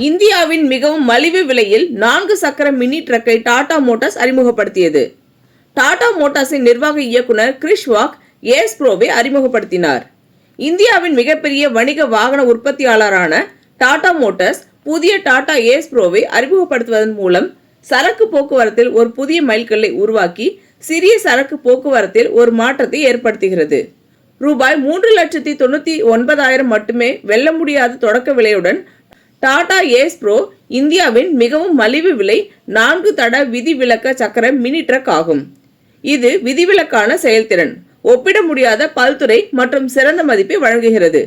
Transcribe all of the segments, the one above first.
இந்தியாவின் மிகவும் மலிவு விலையில் 4 சக்கர மினி ட்ரக்கை டாடா மோட்டார்ஸ் அறிமுகப்படுத்தியது. டாடா மோட்டார்ஸின் நிர்வாக இயக்குனர் கிறிஸ் வாக் ஏஸ் ப்ரோவை அறிமுகப்படுத்தினார். இந்தியாவின் மிகப்பெரிய வணிக வாகன உற்பத்தியாளரான டாடா மோட்டார்ஸ் புதிய டாடா ஏஸ் ப்ரோவை அறிமுகப்படுத்துவதன் மூலம் சரக்கு போக்குவரத்தில் ஒரு புதிய மைல்கல்லை உருவாக்கி சிறிய சரக்கு போக்குவரத்தில் ஒரு மாற்றத்தை ஏற்படுத்துகிறது. ரூபாய் 3,99,000 மட்டுமே வெல்ல முடியாத தொடக்க விலையுடன் டாடா ஏஸ் ப்ரோ இந்தியாவின் மிகவும் மலிவு விலை 4 தட விதிவிலக்க சக்கர மினி ட்ரக் ஆகும். இது விதிவிலக்கான செயல்திறன், ஒப்பிட முடியாத பல்துறை மற்றும் சிறந்த மதிப்பை வழங்குகிறது.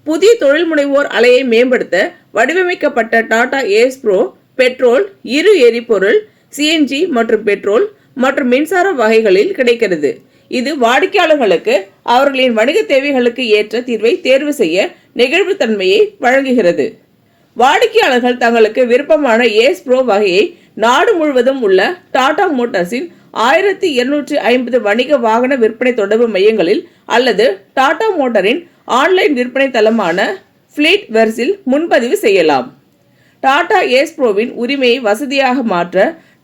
புதிய தொழில் முனைவோர் அலையை மேம்படுத்த வடிவமைக்கப்பட்ட டாடா ஏஸ் ப்ரோ பெட்ரோல், இரு எரிபொருள், சிஎன்ஜி மற்றும் பெட்ரோல் மற்றும் மின்சார வகைகளில் கிடைக்கிறது. இது வாடிக்கையாளர்களுக்கு அவர்களின் வணிக தேவைகளுக்கு ஏற்ற தீர்வை தேர்வு செய்ய நெகிழ்வுத்தன்மையை வழங்குகிறது. வாடிக்கையாளர்கள் தங்களுக்கு விருப்பமான ஏஸ் ப்ரோ வகையை நாடு முழுவதும் உள்ள டாடா மோட்டார்ஸின் 1250 வணிக வாகன விற்பனை தொடர்பு மையங்களில் அல்லது டாடா மோட்டாரின் ஆன்லைன் விற்பனை தளமான ஃபிளீட் வெர்ஸில் முன்பதிவு செய்யலாம். டாடா ஏஸ் ப்ரோவின் உரிமையை வசதியாக மாற்ற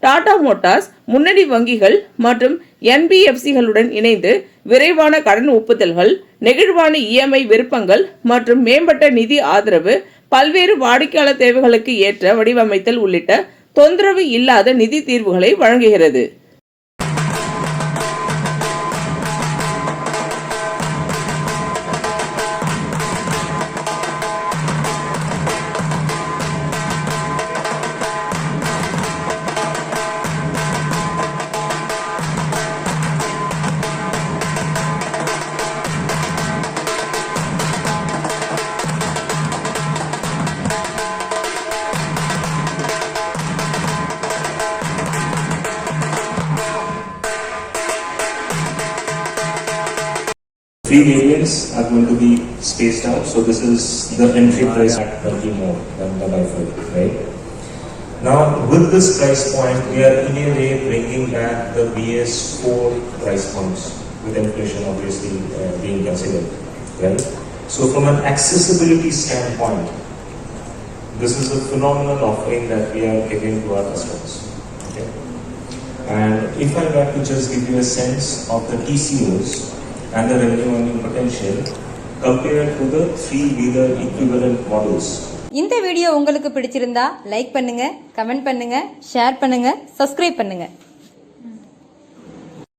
டாடா மோட்டார்ஸ் முன்னணி வங்கிகள் மற்றும் என்பிஎஃப்சிகளுடன் இணைந்து விரைவான கடன் ஒப்புதல்கள், நெகிழ்வான இஎம்ஐ விருப்பங்கள் மற்றும் மேம்பட்ட நிதி ஆதரவு, பல்வேறு வாடிக்கையாளர் தேவைகளுக்கு ஏற்ற வடிவமைத்தல் உள்ளிட்ட தொந்தரவு இல்லாத நிதி தீர்வுகளை வழங்குகிறது. Three variants are going to be spaced out, so this is the entry price at 30 more than the by-fold, right? Now, with this price point, we are in a way bringing back the BS4 price points, with inflation obviously being considered, right? So, from an accessibility standpoint, this is a phenomenal offering that we are giving to our customers. Okay? And if I were to just give you a sense of the TCOs and the revenue earning potential compared to the 3-wheeler equivalent models. இந்த video உங்களுக்கு பிடிச்சிருந்தா like பண்ணுங்க, comment பண்ணுங்க, share பண்ணுங்க, subscribe பண்ணுங்க.